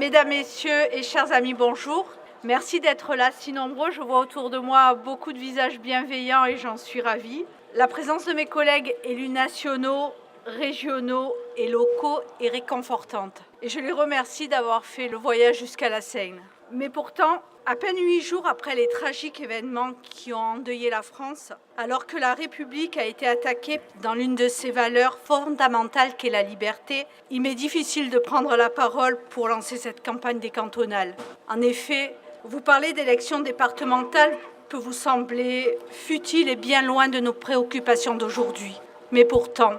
Mesdames, Messieurs et chers amis, bonjour. Merci d'être là si nombreux. Je vois autour de moi beaucoup de visages bienveillants et j'en suis ravie. La présence de mes collègues élus nationaux, régionaux et locaux est réconfortante. Et je les remercie d'avoir fait le voyage jusqu'à la Seine. Mais pourtant, à peine 8 jours après les tragiques événements qui ont endeuillé la France, alors que la République a été attaquée dans l'une de ses valeurs fondamentales qu'est la liberté, il m'est difficile de prendre la parole pour lancer cette campagne des cantonales. En effet, vous parler d'élections départementales peut vous sembler futile et bien loin de nos préoccupations d'aujourd'hui. Mais pourtant,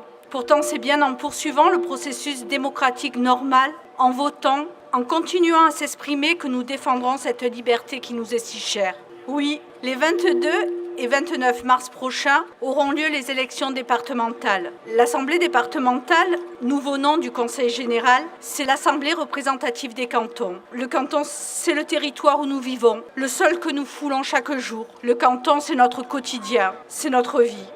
c'est bien en poursuivant le processus démocratique normal, en votant, en continuant à s'exprimer que nous défendrons cette liberté qui nous est si chère. Oui, les 22 et 29 mars prochains auront lieu les élections départementales. L'Assemblée départementale, nouveau nom du Conseil général, c'est l'Assemblée représentative des cantons. Le canton, c'est le territoire où nous vivons, le sol que nous foulons chaque jour. Le canton, c'est notre quotidien, c'est notre vie.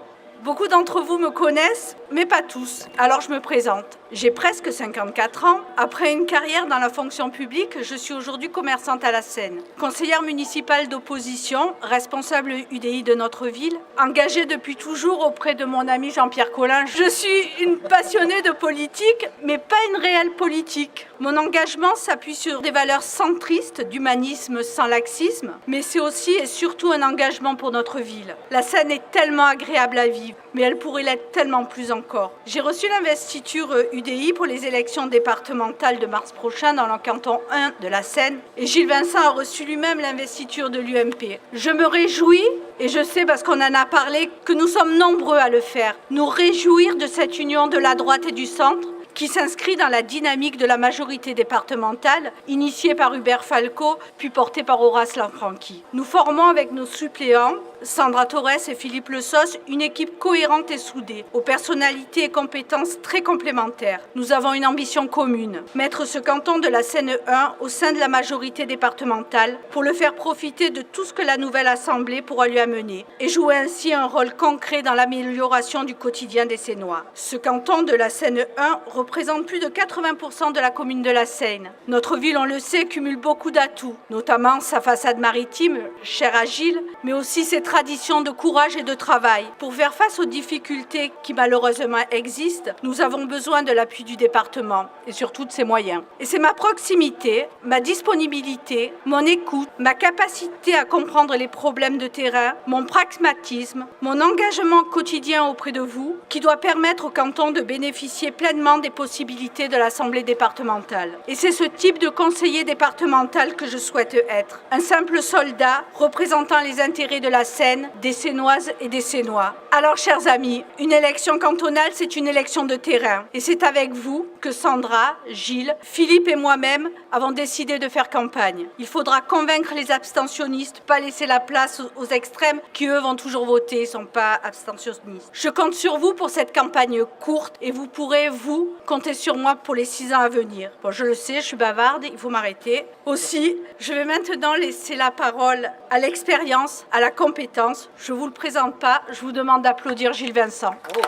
Beaucoup d'entre vous me connaissent, mais pas tous. Alors je me présente. J'ai presque 54 ans. Après une carrière dans la fonction publique, je suis aujourd'hui commerçante à la Seine. Conseillère municipale d'opposition, responsable UDI de notre ville, engagée depuis toujours auprès de mon ami Jean-Pierre Collin. Je suis une passionnée de politique, mais pas une réelle politique. Mon engagement s'appuie sur des valeurs centristes, d'humanisme sans laxisme, mais c'est aussi et surtout un engagement pour notre ville. La Seine est tellement agréable à vivre, mais elle pourrait l'être tellement plus encore. J'ai reçu l'investiture UDI pour les élections départementales de mars prochain dans le canton 1 de la Seine et Gilles Vincent a reçu lui-même l'investiture de l'UMP. Je me réjouis, et je sais parce qu'on en a parlé, que nous sommes nombreux à le faire, nous réjouir de cette union de la droite et du centre qui s'inscrit dans la dynamique de la majorité départementale, initiée par Hubert Falco, puis portée par Horace Lanfranchi. Nous formons avec nos suppléants, Sandra Torres et Philippe Le Sos, une équipe cohérente et soudée, aux personnalités et compétences très complémentaires. Nous avons une ambition commune, mettre ce canton de la Seine 1 au sein de la majorité départementale pour le faire profiter de tout ce que la nouvelle Assemblée pourra lui amener et jouer ainsi un rôle concret dans l'amélioration du quotidien des Sénois. Ce canton de la Seine 1 représente plus de 80% de la commune de la Seine. Notre ville, on le sait, cumule beaucoup d'atouts, notamment sa façade maritime, chère à Gilles, mais aussi ses traditions de courage et de travail. Pour faire face aux difficultés qui malheureusement existent, nous avons besoin de l'appui du département et surtout de ses moyens. Et c'est ma proximité, ma disponibilité, mon écoute, ma capacité à comprendre les problèmes de terrain, mon pragmatisme, mon engagement quotidien auprès de vous qui doit permettre au canton de bénéficier pleinement des possibilités de l'Assemblée départementale. Et c'est ce type de conseiller départemental que je souhaite être. Un simple soldat représentant les intérêts de la Seine, des Sénoises et des Sénois. Alors, chers amis, une élection cantonale, c'est une élection de terrain. Et c'est avec vous que Sandra, Gilles, Philippe et moi-même avons décidé de faire campagne. Il faudra convaincre les abstentionnistes, pas laisser la place aux extrêmes qui, eux, vont toujours voter, ne sont pas abstentionnistes. Je compte sur vous pour cette campagne courte et vous pourrez, vous, compter sur moi pour les 6 ans à venir. Bon, je le sais, je suis bavarde, il faut m'arrêter. Aussi, je vais maintenant laisser la parole à l'expérience, à la compétence. Je ne vous le présente pas, je vous demande d'applaudir Gilles Vincent. Bravo.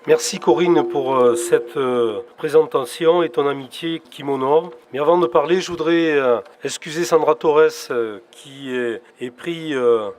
Merci Corinne pour cette présentation et ton amitié qui m'honore. Mais avant de parler, je voudrais excuser Sandra Torres qui est pris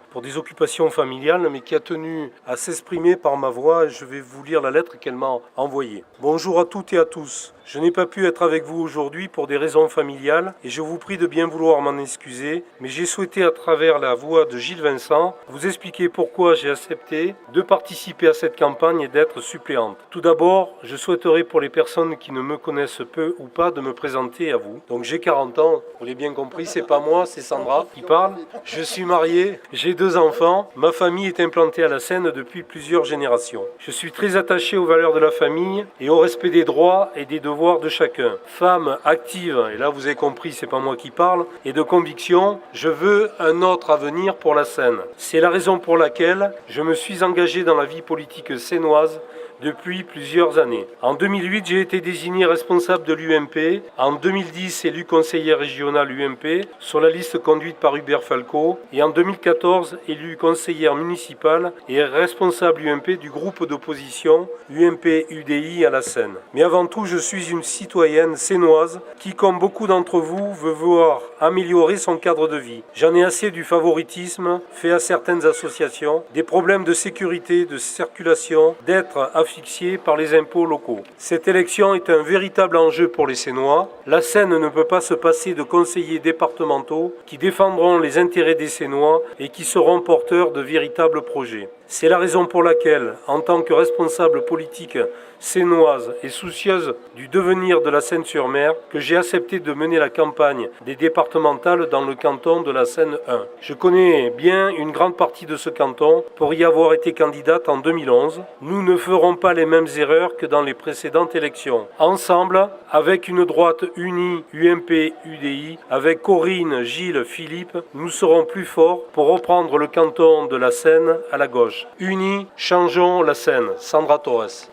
pour des occupations familiales mais qui a tenu à s'exprimer par ma voix. Je vais vous lire la lettre qu'elle m'a envoyée. Bonjour à toutes et à tous. Je n'ai pas pu être avec vous aujourd'hui pour des raisons familiales et je vous prie de bien vouloir m'en excuser, mais j'ai souhaité à travers la voix de Gilles Vincent vous expliquer pourquoi j'ai accepté de participer à cette campagne et d'être suppléante. Tout d'abord, je souhaiterais pour les personnes qui ne me connaissent peu ou pas de me présenter à vous. Donc j'ai 40 ans, vous l'avez bien compris, c'est pas moi, c'est Sandra qui parle. Je suis marié, j'ai 2 enfants, ma famille est implantée à la Seine depuis plusieurs générations. Je suis très attaché aux valeurs de la famille et au respect des droits et des devoirs de chacun. Femme active, et là vous avez compris, c'est pas moi qui parle, et de conviction, je veux un autre avenir pour la Seine. C'est la raison pour laquelle je me suis engagé dans la vie politique sénoise depuis plusieurs années. En 2008, j'ai été désigné responsable de l'UMP. En 2010, élu conseiller régional UMP sur la liste conduite par Hubert Falco. Et en 2014, élu conseillère municipale et responsable UMP du groupe d'opposition UMP-UDI à la Seine. Mais avant tout, je suis une citoyenne sénoise qui, comme beaucoup d'entre vous, veut voir améliorer son cadre de vie. J'en ai assez du favoritisme fait à certaines associations, des problèmes de sécurité, de circulation, d'être asphyxié par les impôts locaux. Cette élection est un véritable enjeu pour les Sénois. La Seine ne peut pas se passer de conseillers départementaux qui défendront les intérêts des Sénois et qui seront porteurs de véritables projets. C'est la raison pour laquelle, en tant que responsable politique sénoise et soucieuse du devenir de la Seine-sur-Mer, que j'ai accepté de mener la campagne des départementales dans le canton de la Seine 1. Je connais bien une grande partie de ce canton pour y avoir été candidate en 2011. Nous ne ferons pas les mêmes erreurs que dans les précédentes élections. Ensemble, avec une droite unie UMP-UDI, avec Corinne, Gilles, Philippe, nous serons plus forts pour reprendre le canton de la Seine à la gauche. Unis, changeons la Seine. Sandra Torres.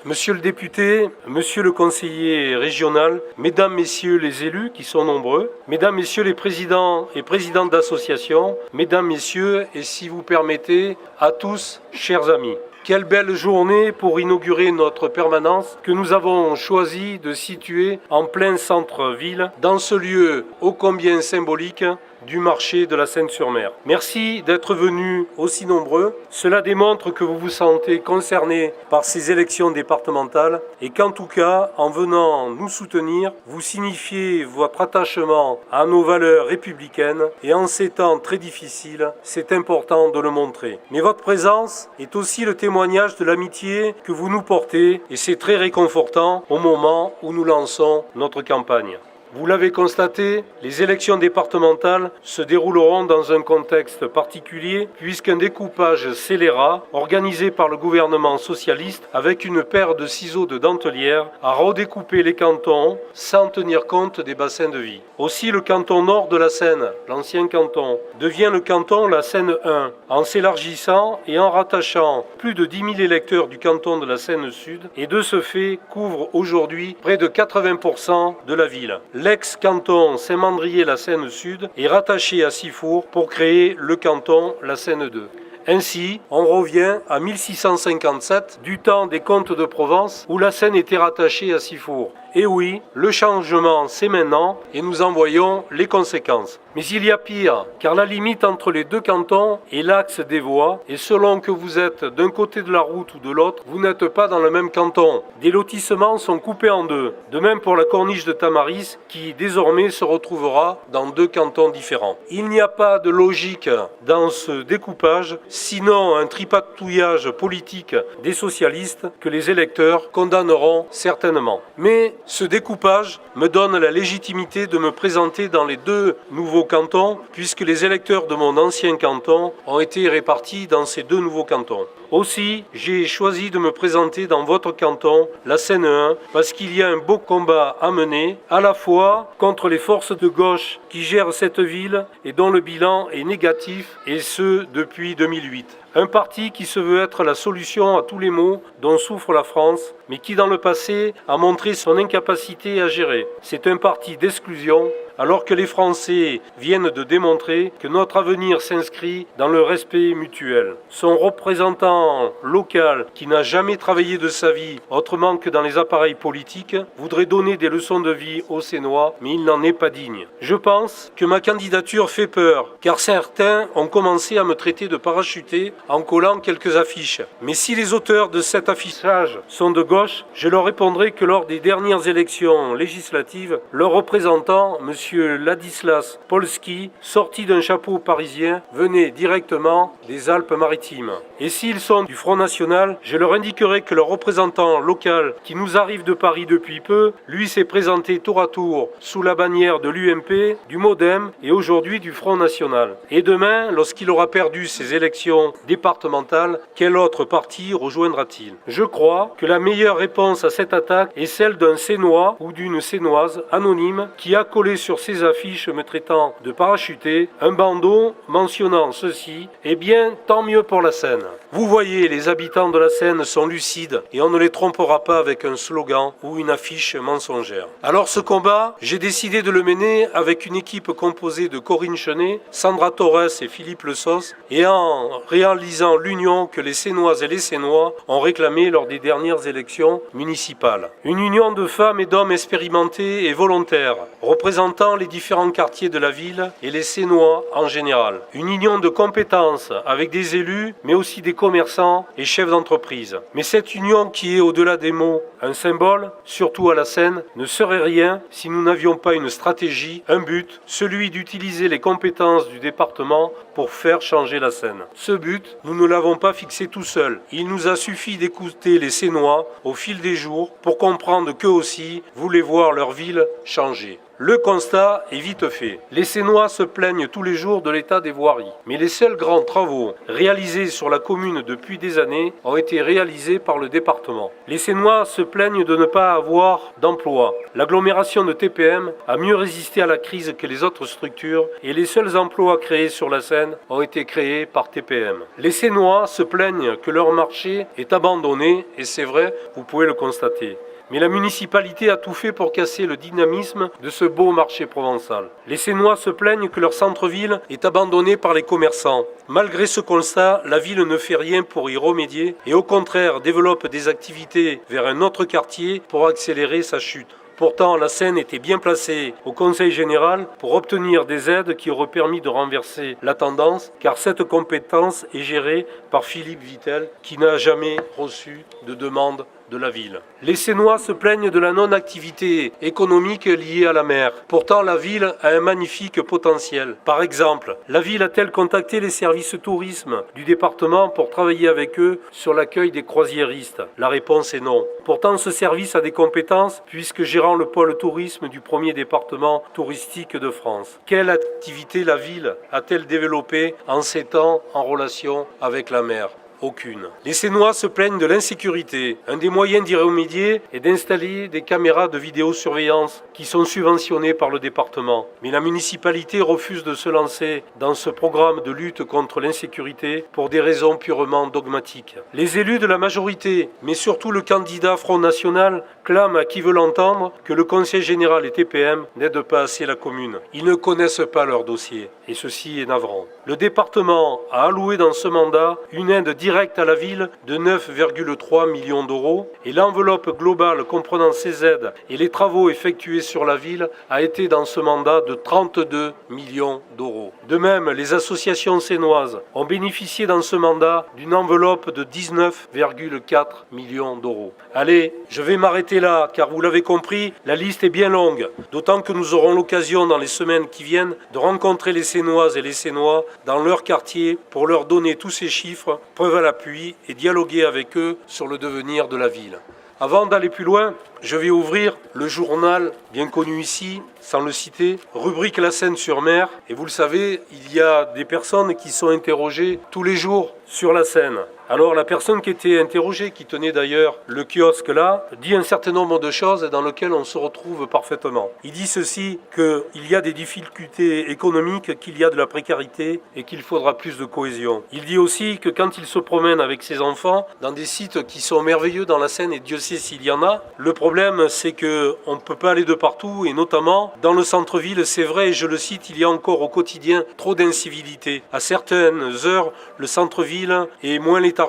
Monsieur le député, monsieur le conseiller régional, mesdames, messieurs les élus qui sont nombreux, mesdames, messieurs les présidents et présidentes d'associations, mesdames, messieurs, et si vous permettez, à tous, chers amis. Quelle belle journée pour inaugurer notre permanence que nous avons choisi de situer en plein centre-ville, dans ce lieu ô combien symbolique du marché de la Seine-sur-Mer. Merci d'être venus aussi nombreux. Cela démontre que vous vous sentez concernés par ces élections départementales et qu'en tout cas, en venant nous soutenir, vous signifiez votre attachement à nos valeurs républicaines et en ces temps très difficiles, c'est important de le montrer. Mais votre présence est aussi le témoignage de l'amitié que vous nous portez et c'est très réconfortant au moment où nous lançons notre campagne. Vous l'avez constaté, les élections départementales se dérouleront dans un contexte particulier puisqu'un découpage scélérat, organisé par le gouvernement socialiste avec une paire de ciseaux de dentelière, a redécoupé les cantons sans tenir compte des bassins de vie. Aussi le canton nord de la Seine, l'ancien canton, devient le canton la Seine 1 en s'élargissant et en rattachant plus de 10 000 électeurs du canton de la Seine Sud et de ce fait couvre aujourd'hui près de 80% de la ville. L'ex-canton Saint-Mandrier-la-Seine Sud est rattaché à Sifour pour créer le canton la Seine 2. Ainsi, on revient à 1657, du temps des comtes de Provence, où la Seine était rattachée à Sifour. Et oui, le changement, c'est maintenant, et nous en voyons les conséquences. Mais il y a pire, car la limite entre les deux cantons est l'axe des voies, et selon que vous êtes d'un côté de la route ou de l'autre, vous n'êtes pas dans le même canton. Des lotissements sont coupés en deux. De même pour la corniche de Tamaris, qui désormais se retrouvera dans deux cantons différents. Il n'y a pas de logique dans ce découpage, sinon un tripatouillage politique des socialistes que les électeurs condamneront certainement. Mais ce découpage me donne la légitimité de me présenter dans les deux nouveaux cantons, puisque les électeurs de mon ancien canton ont été répartis dans ces deux nouveaux cantons. Aussi, j'ai choisi de me présenter dans votre canton, la Seine 1, parce qu'il y a un beau combat à mener, à la fois contre les forces de gauche qui gèrent cette ville et dont le bilan est négatif, et ce depuis 2008. Un parti qui se veut être la solution à tous les maux dont souffre la France, mais qui dans le passé a montré son incapacité à gérer. C'est un parti d'exclusion, alors que les Français viennent de démontrer que notre avenir s'inscrit dans le respect mutuel. Son représentant local, qui n'a jamais travaillé de sa vie autrement que dans les appareils politiques, voudrait donner des leçons de vie aux Sénois, mais il n'en est pas digne. Je pense que ma candidature fait peur, car certains ont commencé à me traiter de parachuté en collant quelques affiches. Mais si les auteurs de cet affichage sont de gauche, je leur répondrai que lors des dernières élections législatives, leur représentant, M. Ladislas Polski, sorti d'un chapeau parisien, venait directement des Alpes-Maritimes. Et s'ils sont du Front National, je leur indiquerai que leur représentant local, qui nous arrive de Paris depuis peu, lui s'est présenté tour à tour sous la bannière de l'UMP, du MoDem et aujourd'hui du Front National. Et demain, lorsqu'il aura perdu ses élections départementales, quel autre parti rejoindra-t-il? Je crois que la meilleure réponse à cette attaque est celle d'un Sénois ou d'une Sénoise anonyme qui a collé sur sur ces affiches me traitant de parachuté un bandeau mentionnant ceci, eh bien tant mieux pour la Seine. Vous voyez, les habitants de la Seine sont lucides et on ne les trompera pas avec un slogan ou une affiche mensongère. Alors ce combat, j'ai décidé de le mener avec une équipe composée de Corinne Chenet, Sandra Torres et Philippe Le Sos, et en réalisant l'union que les Sénoises et les Sénois ont réclamée lors des dernières élections municipales. Une union de femmes et d'hommes expérimentés et volontaires, représentant les différents quartiers de la ville et les Sénois en général. Une union de compétences avec des élus, mais aussi des commerçants et chefs d'entreprise. Mais cette union qui est au-delà des mots un symbole, surtout à la Seine, ne serait rien si nous n'avions pas une stratégie, un but, celui d'utiliser les compétences du département pour faire changer la Seine. Ce but, nous ne l'avons pas fixé tout seul. Il nous a suffi d'écouter les Sénois au fil des jours pour comprendre qu'eux aussi voulaient voir leur ville changer. Le constat est vite fait. Les Sénois se plaignent tous les jours de l'état des voiries. Mais les seuls grands travaux réalisés sur la commune depuis des années ont été réalisés par le département. Les Sénois se plaignent de ne pas avoir d'emploi. L'agglomération de TPM a mieux résisté à la crise que les autres structures et les seuls emplois créés sur la Seine ont été créés par TPM. Les Sénois se plaignent que leur marché est abandonné et c'est vrai, vous pouvez le constater. Mais la municipalité a tout fait pour casser le dynamisme de ce beau marché provençal. Les Sénois se plaignent que leur centre-ville est abandonné par les commerçants. Malgré ce constat, la ville ne fait rien pour y remédier et au contraire développe des activités vers un autre quartier pour accélérer sa chute. Pourtant, la Seine était bien placée au Conseil général pour obtenir des aides qui auraient permis de renverser la tendance, car cette compétence est gérée par Philippe Vittel, qui n'a jamais reçu de demande de la ville. Les Sénois se plaignent de la non-activité économique liée à la mer. Pourtant, la ville a un magnifique potentiel. Par exemple, la ville a-t-elle contacté les services tourisme du département pour travailler avec eux sur l'accueil des croisiéristes? La réponse est non. Pourtant, ce service a des compétences puisque gérant le pôle tourisme du premier département touristique de France. Quelle activité la ville a-t-elle développée en 7 ans en relation avec la mer? Aucune. Les Sénois se plaignent de l'insécurité. Un des moyens d'y remédier est d'installer des caméras de vidéosurveillance qui sont subventionnées par le département. Mais la municipalité refuse de se lancer dans ce programme de lutte contre l'insécurité pour des raisons purement dogmatiques. Les élus de la majorité, mais surtout le candidat Front National, clament à qui veut l'entendre que le Conseil général et TPM n'aident pas assez la commune. Ils ne connaissent pas leur dossier, et ceci est navrant. Le département a alloué dans ce mandat une aide directe à la ville de 9,3 millions d'euros et l'enveloppe globale comprenant ces aides et les travaux effectués sur la ville a été dans ce mandat de 32 millions d'euros. De même, les associations sénoises ont bénéficié dans ce mandat d'une enveloppe de 19,4 millions d'euros. Allez, je vais m'arrêter là car vous l'avez compris, la liste est bien longue, d'autant que nous aurons l'occasion dans les semaines qui viennent de rencontrer les Sénoises et les Sénois dans leur quartier pour leur donner tous ces chiffres, preuve à l'appui et dialoguer avec eux sur le devenir de la ville. Avant d'aller plus loin, je vais ouvrir le journal bien connu ici, sans le citer, rubrique La Seine-sur-Mer. Et vous le savez, il y a des personnes qui sont interrogées tous les jours sur la Seine. Alors la personne qui était interrogée, qui tenait d'ailleurs le kiosque là, dit un certain nombre de choses dans lesquelles on se retrouve parfaitement. Il dit ceci, qu'il y a des difficultés économiques, qu'il y a de la précarité et qu'il faudra plus de cohésion. Il dit aussi que quand il se promène avec ses enfants dans des sites qui sont merveilleux dans la Seine, et Dieu sait s'il y en a, le problème c'est qu'on ne peut pas aller de partout et notamment dans le centre-ville, c'est vrai, et je le cite, il y a encore au quotidien trop d'incivilité. À certaines heures, le centre-ville est moins léthargique.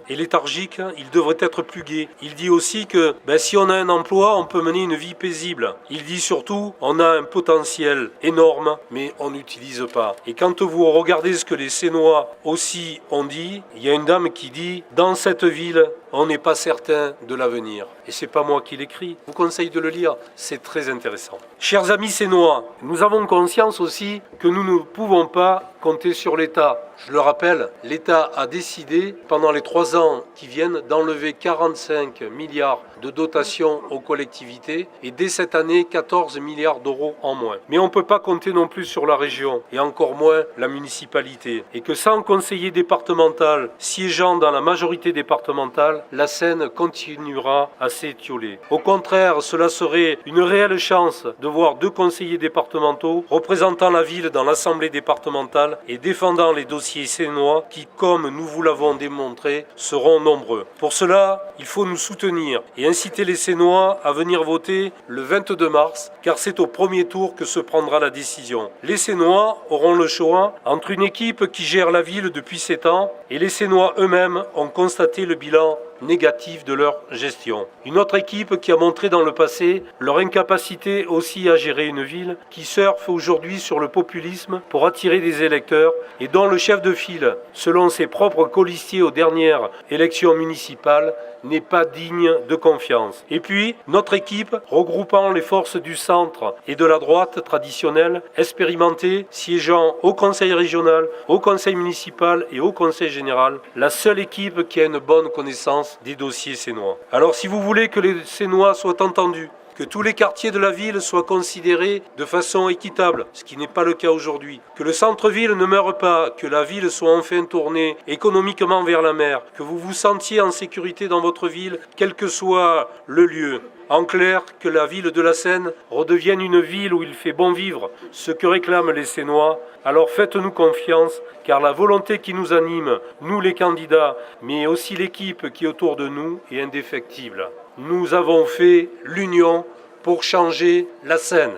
Et léthargique, il devrait être plus gai. Il dit aussi que si on a un emploi, on peut mener une vie paisible. Il dit surtout, on a un potentiel énorme, mais on n'utilise pas. Et quand vous regardez ce que les Sénois aussi ont dit, il y a une dame qui dit, dans cette ville, on n'est pas certain de l'avenir. Et c'est pas moi qui l'écris. Je vous conseille de le lire, c'est très intéressant. Chers amis sénois, nous avons conscience aussi que nous ne pouvons pas compter sur l'État. Je le rappelle, l'État a décidé, pendant les 3 ans qui viennent, d'enlever 45 milliards de dotations aux collectivités et dès cette année, 14 milliards d'euros en moins. Mais on ne peut pas compter non plus sur la région et encore moins la municipalité. Et que sans conseiller départemental siégeant dans la majorité départementale, la Seine continuera à s'étioler. Au contraire, cela serait une réelle chance de voir 2 conseillers départementaux représentant la ville dans l'Assemblée départementale et défendant les dossiers sénois qui, comme nous vous l'avons démontré, seront nombreux. Pour cela, il faut nous soutenir et inciter les Sénois à venir voter le 22 mars, car c'est au premier tour que se prendra la décision. Les Sénois auront le choix entre une équipe qui gère la ville depuis 7 ans et les Sénois eux-mêmes ont constaté le bilan négatif de leur gestion. Une autre équipe qui a montré dans le passé leur incapacité aussi à gérer une ville qui surfe aujourd'hui sur le populisme pour attirer des électeurs et dont le chef de file, selon ses propres colistiers aux dernières élections municipales, n'est pas digne de confiance. Et puis, notre équipe, regroupant les forces du centre et de la droite traditionnelle, expérimentée, siégeant au conseil régional, au conseil municipal et au conseil général, la seule équipe qui a une bonne connaissance des dossiers sénois. Alors si vous voulez que les Sénois soient entendus, que tous les quartiers de la ville soient considérés de façon équitable, ce qui n'est pas le cas aujourd'hui, que le centre-ville ne meure pas, que la ville soit enfin tournée économiquement vers la mer, que vous vous sentiez en sécurité dans votre ville, quel que soit le lieu. En clair, que la ville de la Seine redevienne une ville où il fait bon vivre, ce que réclament les Sénois. Alors faites-nous confiance, car la volonté qui nous anime, nous les candidats, mais aussi l'équipe qui est autour de nous, est indéfectible. Nous avons fait l'union pour changer la Seine.